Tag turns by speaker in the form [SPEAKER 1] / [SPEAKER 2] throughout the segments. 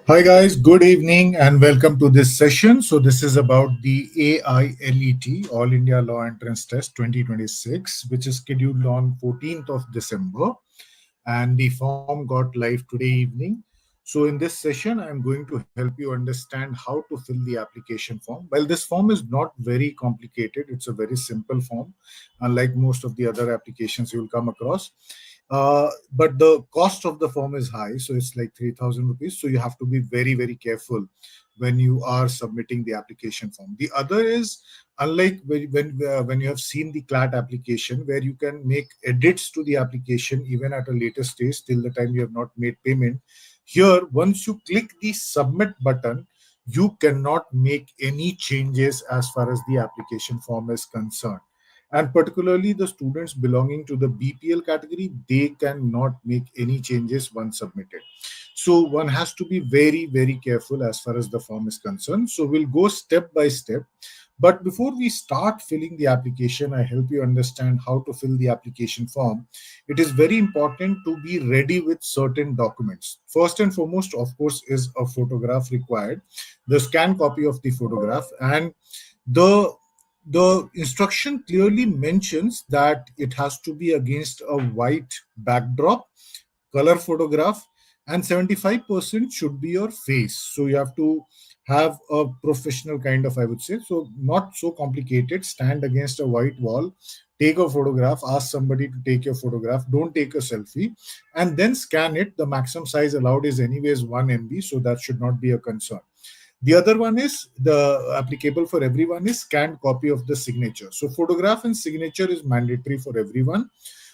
[SPEAKER 1] Hi guys, good evening and welcome to this session. So this is about the AILET, All India Law Entrance Test 2026, which is scheduled on 14th of December, and the form got live today evening. So in this session, I'm going to help you understand how to fill the application form. Well, this form is not very complicated. It's a very simple form, unlike most of the other applications you will come across. But the cost of the form is high, so it's like 3,000 rupees. So you have to be very, very careful when you are submitting the application form. The other is, unlike when you have seen the CLAT application, where you can make edits to the application even at a later stage till the time you have not made payment. Here, once you click the submit button, you cannot make any changes as far as the application form is concerned. And particularly the students belonging to the BPL category, they cannot make any changes once submitted. So one has to be very, very careful as far as the form is concerned. So we'll go step by step. But before we start filling the application, I help you understand how to fill the application form. It is very important to be ready with certain documents. First and foremost, of course, is a photograph required, the scan copy of the photograph, and the the instruction clearly mentions that it has to be against a white backdrop, color photograph, and 75% should be your face. So you have to have a professional kind of, I would say, so not so complicated. Stand against a white wall, take a photograph, ask somebody to take your photograph, don't take a selfie, and then scan it. The maximum size allowed is anyways 1 MB, so that should not be a concern. The other one is the applicable for everyone is scanned copy of the signature. So photograph and signature is mandatory for everyone.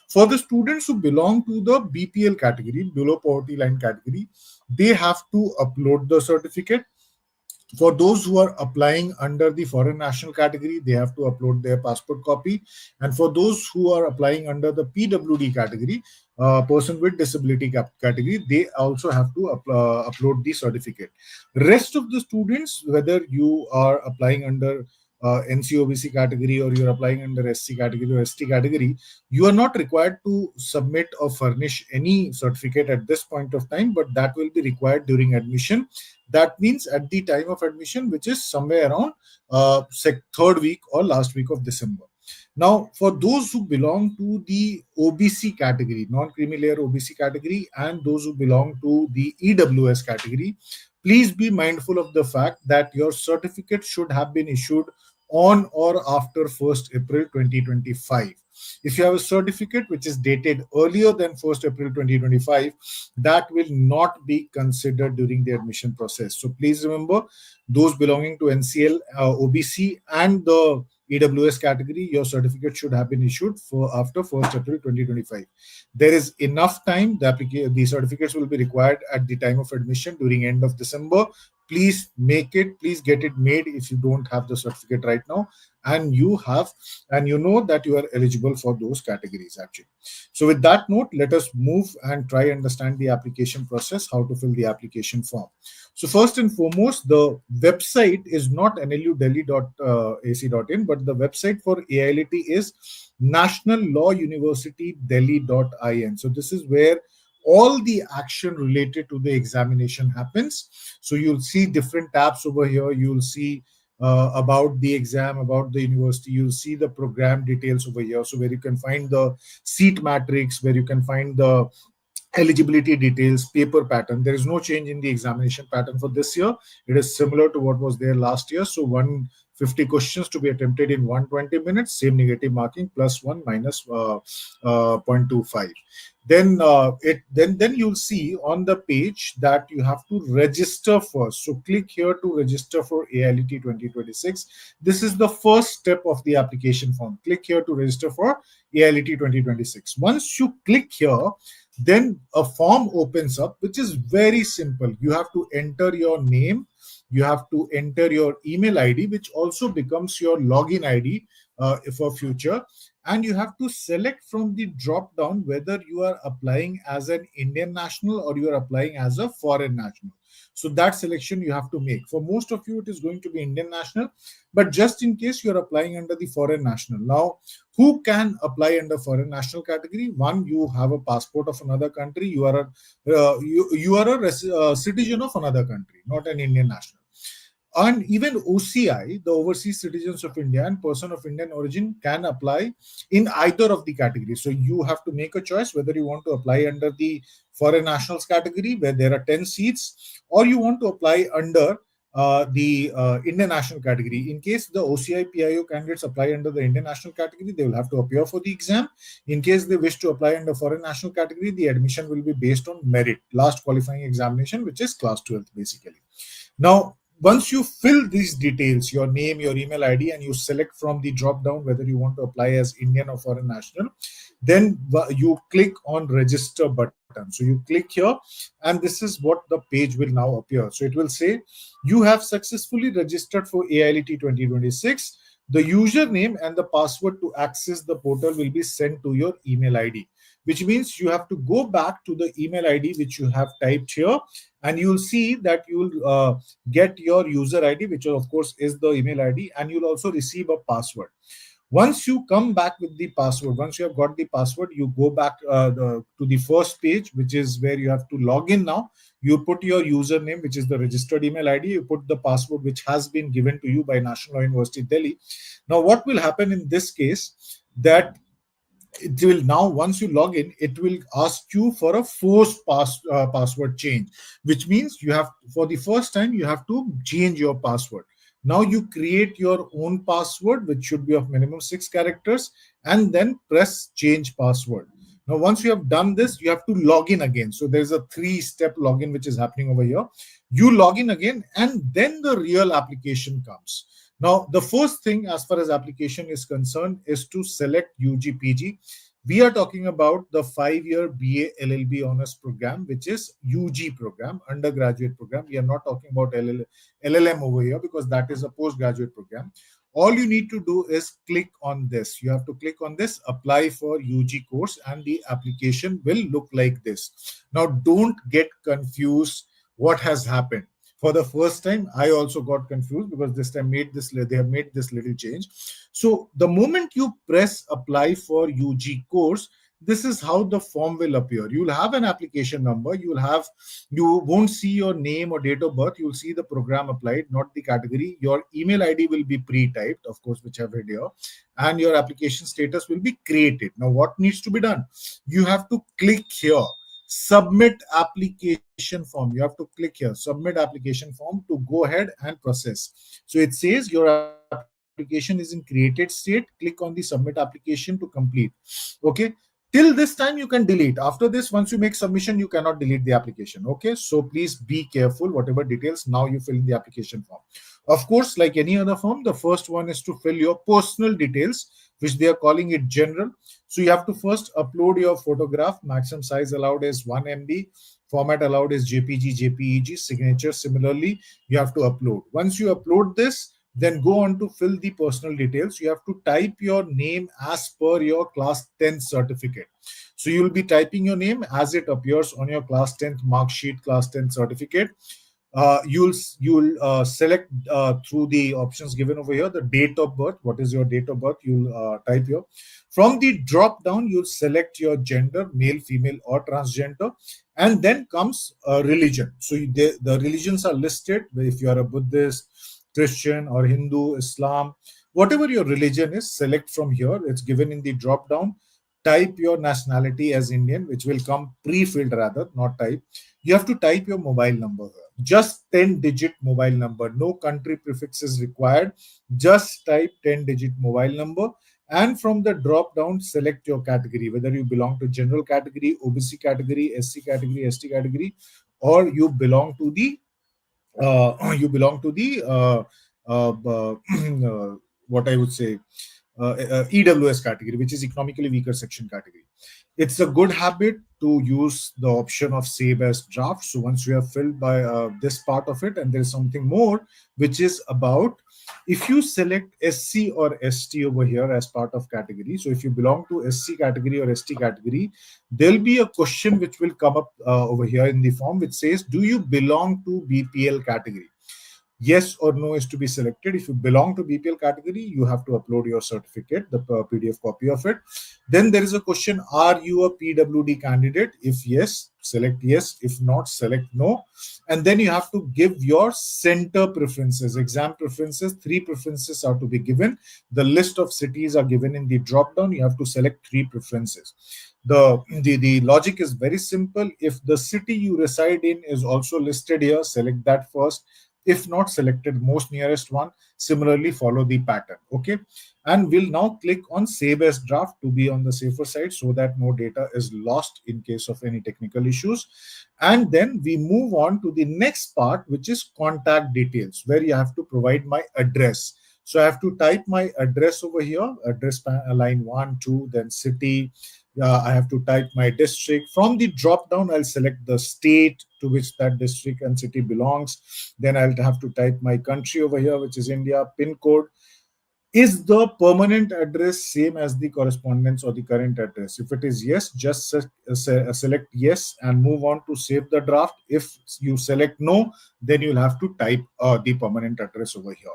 [SPEAKER 1] For the students who belong to the BPL category, below poverty line category, they have to upload the certificate. For those who are applying under the foreign national category, they have to upload their passport copy. And for those who are applying under the PWD category, person with disability category, they also have to upload the certificate. Rest of the students, whether you are applying under NCOBC category or you're applying under SC category or ST category, you are not required to submit or furnish any certificate at this point of time, but that will be required during admission. That means at the time of admission, which is somewhere around third week or last week of December. Now, for those who belong to the OBC category, non-creamy layer OBC category, and those who belong to the EWS category, please be mindful of the fact that your certificate should have been issued on or after 1st April 2025. If you have a certificate which is dated earlier than 1st April 2025, that will not be considered during the admission process. So please remember, those belonging to NCL, OBC, and the EWS category, your certificate should have been issued for after 1st April 2025. There is enough time. The certificates will be required at the time of admission during end of December. Please please get it made if you don't have the certificate right now, and you know that you are eligible for those categories actually. So with that note, let us move and try understand the application process, how to fill the application form. So first and foremost, the website is not nludelhi.ac.in, but the website for AILET is National Law University Delhi.in. So this is where all the action related to the examination happens. So you'll see different tabs over here. You'll see about the exam, about the university. You'll see the program details over here. So where you can find the seat matrix, where you can find the eligibility details, paper pattern. There is no change in the examination pattern for this year. It is similar to what was there last year. So 150 questions to be attempted in 120 minutes, same negative marking, plus 1 minus 0.25. Then you'll see on the page that you have to register first. So click here to register for AILET 2026. This is the first step of the application form. Click here to register for AILET 2026. Once you click here, then a form opens up, which is very simple. You have to enter your name, you have to enter your email ID, which also becomes your login ID for future, and you have to select from the drop down whether you are applying as an Indian national or you are applying as a foreign national. So that selection you have to make. For most of you, it is going to be Indian national, but just in case you are applying under the foreign national. Now, Who can apply under foreign national category? One, you have a passport of another country. You are a citizen of another country, not an Indian national. And even OCI, the overseas citizens of India and person of Indian origin, can apply in either of the categories. So you have to make a choice whether you want to apply under the foreign nationals category, where there are 10 seats, or you want to apply under the Indian national category. In case the OCI PIO candidates apply under the Indian national category, they will have to appear for the exam. In case they wish to apply under foreign national category, the admission will be based on merit, last qualifying examination, which is class 12th basically. Now, once you fill these details, your name, your email ID, and you select from the drop down whether you want to apply as Indian or foreign national, then you click on register button. So you click here, and this is what the page will now appear. So it will say you have successfully registered for AILET 2026. The username and the password to access the portal will be sent to your email ID, which means you have to go back to the email ID which you have typed here, and you'll see that you'll get your user ID, which of course is the email ID, and you'll also receive a password. Once you come back with the password, once you have got the password, you go back to the first page, which is where you have to log in now. You put your username, which is the registered email ID. You put the password, which has been given to you by National Law University Delhi. Now, what will happen in this case, that it will now, once you log in, it will ask you for a forced password change, which means you have, for the first time, you have to change your password. Now you create your own password, which should be of minimum 6 characters, and then press change password. Now, once you have done this, you have to log in again. So there's a 3-step login which is happening over here. You log in again, and then the real application comes. Now, the first thing as far as application is concerned is to select UGPG. We are talking about the 5-year BA LLB honors program, which is UG program, undergraduate program. We are not talking about LLM over here, because that is a postgraduate program. All you need to do is click on this. You have to click on this, apply for UG course, and the application will look like this. Now, don't get confused what has happened. For the first time, I also got confused, because this time they have made this little change. So the moment you press apply for UG course, this is how the form will appear. You'll have an application number. You won't see your name or date of birth. You'll see the program applied, not the category. Your email ID will be pre-typed, of course, which I've read here, and your application status will be created. Now, what needs to be done? You have to click here, submit application form. You have to click here, submit application form, to go ahead and process. So it says your application is in created state. Click on the submit application to complete. Okay, till this time you can delete. After this, once you make submission, you cannot delete the application. Okay, so please be careful. Whatever details, now you fill in the application form. Of course, like any other form, the first one is to fill your personal details, which they are calling it general. So you have to first upload your photograph. Maximum size allowed is 1 MB. Format allowed is JPG, JPEG. Signature, similarly, you have to upload. Once you upload this, then go on to fill the personal details. You have to type your name as per your class 10 certificate. So you'll be typing your name as it appears on your class 10th mark sheet, class 10 certificate. You'll select through the options given over here the date of birth. What is your date of birth? You'll type here. From the drop down, you'll select your gender, male, female, or transgender, and then comes religion. So the religions are listed. If you are a Buddhist, Christian, or Hindu, Islam, whatever your religion is, select from here. It's given in the drop down. Type your nationality as Indian, which will come pre-filled rather, not type. You have to type your mobile number here. Just 10-digit mobile number. No country prefix is required. Just type 10-digit mobile number. And from the drop down, select your category, whether you belong to general category, OBC category, SC category, ST category, or you belong to the what I would say, EWS category, which is economically weaker section category. It's a good habit to use the option of save as draft. So once you have filled by this part of it, and there is something more, which is about if you select SC or ST over here as part of category. So if you belong to SC category or ST category, there'll be a question which will come up over here in the form, which says, do you belong to BPL category? Yes or no is to be selected. If you belong to BPL category, you have to upload your certificate, the PDF copy of it. Then there is a question: are you a PWD candidate? If yes, select yes. If not, select no. And then you have to give your center preferences, exam preferences. Three preferences are to be given. The list of cities are given in the drop down. You have to select three preferences. The logic is very simple. If the city you reside in is also listed here, select that first. If not, selected most nearest one. Similarly, follow the pattern. Okay. And we'll now click on save as draft to be on the safer side so that no data is lost in case of any technical issues. And then we move on to the next part, which is contact details, where you have to provide my address. So I have to type my address over here, address line 1, 2, then city. I have to type my district. From the drop down, I'll select the state to which that district and city belongs. Then I'll have to type my country over here, which is India, pin code. Is the permanent address same as the correspondence or the current address? If it is yes, just select yes and move on to save the draft. If you select no, then you'll have to type the permanent address over here.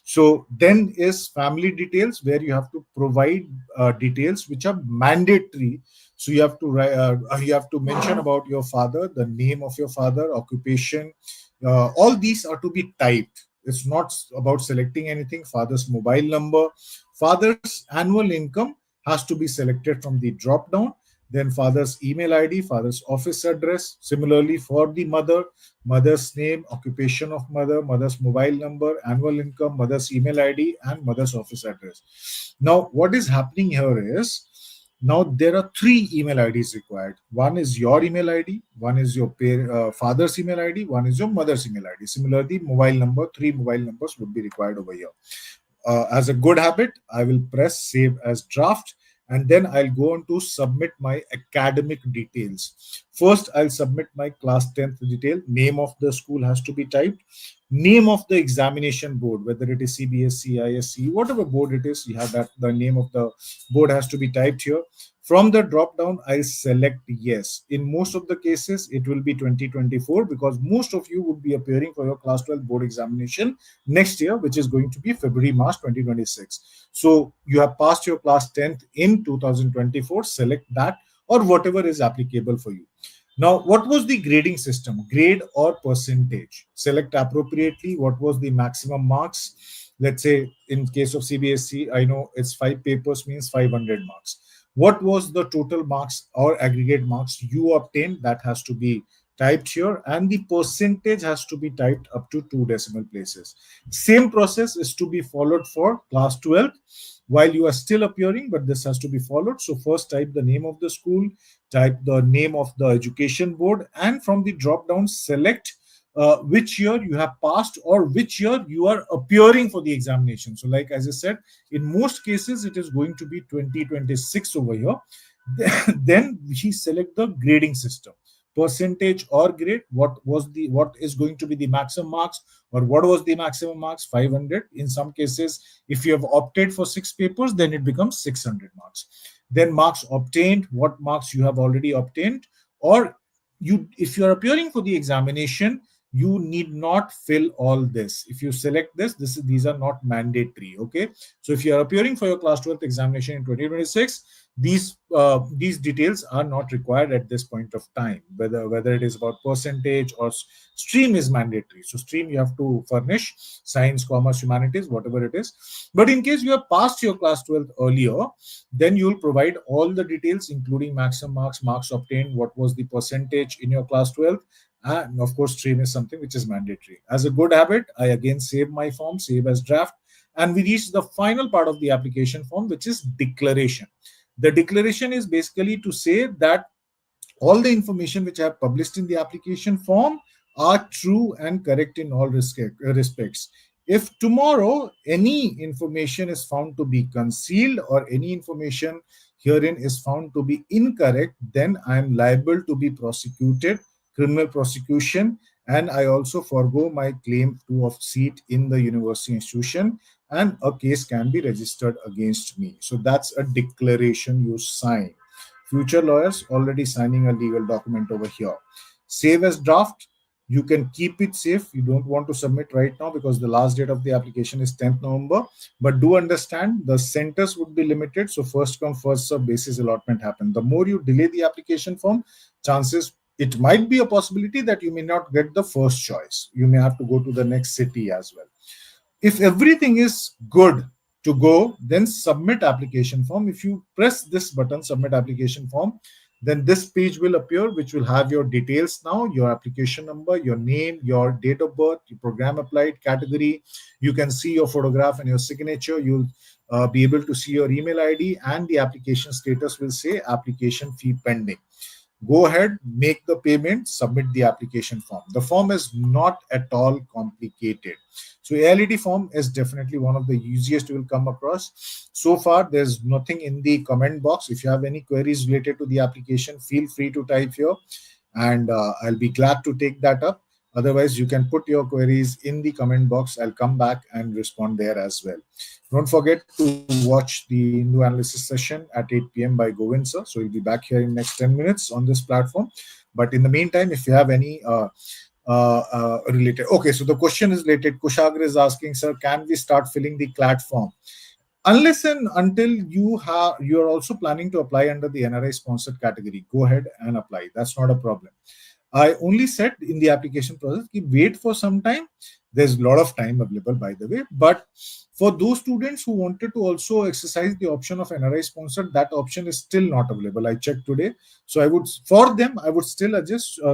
[SPEAKER 1] So then is family details, where you have to provide details which are mandatory. So you have to mention about your father, the name of your father, occupation. All these are to be typed. It's not about selecting anything. Father's mobile number, father's annual income has to be selected from the drop down. Then father's email ID, father's office address. Similarly for the mother, mother's name, occupation of mother, mother's mobile number, annual income, mother's email ID, and mother's office address. Now, what is happening here is, now there are three email IDs required. One is your email ID, one is your father's email ID, one is your mother's email ID. Similarly, mobile number, three mobile numbers would be required over here. As a good habit, I will press save as draft, and then I'll go on to submit my academic details. First, I'll submit my class 10th detail. Name of the school has to be typed. Name of the examination board, whether it is CBSE, ISC, whatever board it is, you have that. The name of the board has to be typed here. From the drop down, I'll select yes. In most of the cases, it will be 2024 because most of you would be appearing for your class 12 board examination next year, which is going to be February, March 2026. So you have passed your class 10th in 2024, select that or whatever is applicable for you. Now, what was the grading system? Grade or percentage? Select appropriately. What was the maximum marks? Let's say in case of CBSE, I know it's 5 papers means 500 marks. What was the total marks or aggregate marks you obtained? That has to be typed here, and the percentage has to be typed up to 2 decimal places. Same process is to be followed for class 12 while you are still appearing, but this has to be followed. So first type the name of the school, type the name of the education board, and from the drop down select which year you have passed or which year you are appearing for the examination. So like as I said, in most cases it is going to be 2026 over here. Then we select the grading system, percentage or grade. What is going to be the maximum marks, or what was the maximum marks? 500. In some cases, if you have opted for 6 papers, then it becomes 600 marks. Then marks obtained, what marks you have already obtained, or you, if you are appearing for the examination, you need not fill all this. If you select these are not mandatory. Okay, so if you are appearing for your class 12th examination in 2026, these details are not required at this point of time. Whether it is about percentage or stream is mandatory. So stream you have to furnish, science, commerce, humanities, whatever it is. But in case you have passed your class 12 earlier, then you will provide all the details, including maximum marks, marks obtained, what was the percentage in your class 12, and of course stream is something which is mandatory. As a good habit, I again save my form, save as draft, and we reach the final part of the application form, which is declaration. The declaration is basically to say that all the information which I have published in the application form are true and correct in all respects. If tomorrow any information is found to be concealed or any information herein is found to be incorrect, then I am liable to be prosecuted, criminal prosecution, and I also forego my claim to of seat in the university institution, and a case can be registered against me. So that's a declaration you sign. Future lawyers already signing a legal document over here. Save as draft. You can keep it safe. You don't want to submit right now because the last date of the application is 10th November. But do understand the centers would be limited. So first come, first serve basis allotment happen. The more you delay the application form, chances it might be a possibility that you may not get the first choice. You may have to go to the next city as well. If everything is good to go, then submit application form. If you press this button, submit application form, then this page will appear, which will have your details now, your application number, your name, your date of birth, your program applied, category. You can see your photograph and your signature. You'll be able to see your email ID, and the application status will say application fee pending. Go ahead, make the payment, submit the application form. The form is not at all complicated. So AILET form is definitely one of the easiest you will come across. So far, there's nothing in the comment box. If you have any queries related to the application, feel free to type here, and I'll be glad to take that up. Otherwise, you can put your queries in the comment box. I'll come back and respond there as well. Don't forget to watch the Hindu analysis session at 8 p.m. by Govind sir. So we'll be back here in next 10 minutes on this platform. But in the meantime, if you have any related, okay, so the question is related. Kushagra is asking, sir, can we start filling the CLAT form? Unless and until you're also planning to apply under the NRI sponsored category, go ahead and apply. That's not a problem. I only said in the application process, wait for some time. There's a lot of time available, by the way. But for those students who wanted to also exercise the option of NRI sponsored, that option is still not available. I checked today. So for them, I would still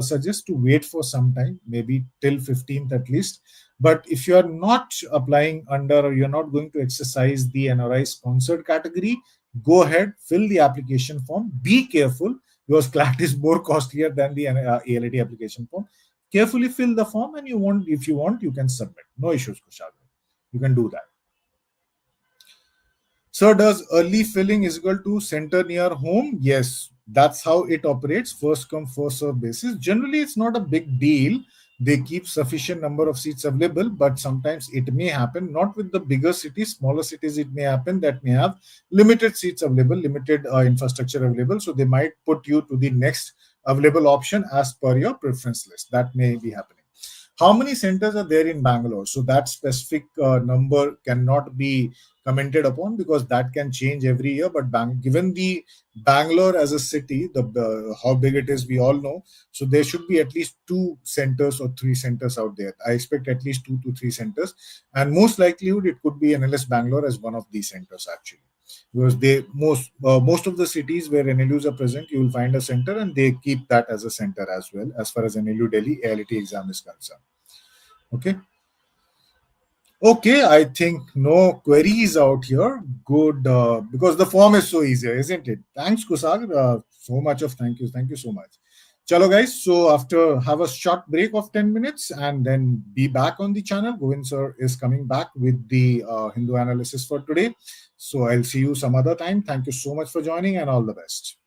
[SPEAKER 1] suggest to wait for some time, maybe till 15th at least. But if you are not applying under, or you're not going to exercise the NRI sponsored category, go ahead, fill the application form. Be careful, because CLAT is more costlier than the AILET application form. Carefully fill the form, and if you want, you can submit. No issues, Kushagra. You can do that. So does early filling is equal to center near home? Yes, that's how it operates. First come, first serve basis. Generally, it's not a big deal. They keep sufficient number of seats available, but sometimes it may happen, not with the bigger cities, smaller cities, it may happen that may have limited seats available, limited infrastructure available. So they might put you to the next available option as per your preference list. That may be happening. How many centers are there in Bangalore? So that specific number cannot be commented upon, because that can change every year. But given the Bangalore as a city, how big it is, we all know. So there should be at least 2 centers or 3 centers out there. I expect at least 2 to 3 centers, and most likelihood it could be NLS Bangalore as one of these centers actually, because most of the cities where NLUs are present, you will find a center, and they keep that as a center as well, as far as NLU Delhi AILET exam is concerned. Okay, I think no queries out here. Good, because the form is so easier, isn't it? Thanks, Kusag. So much of thank you. Thank you so much. Chalo, guys. So after have a short break of 10 minutes and then be back on the channel. Govind sir is coming back with the Hindu analysis for today. So I'll see you some other time. Thank you so much for joining, and all the best.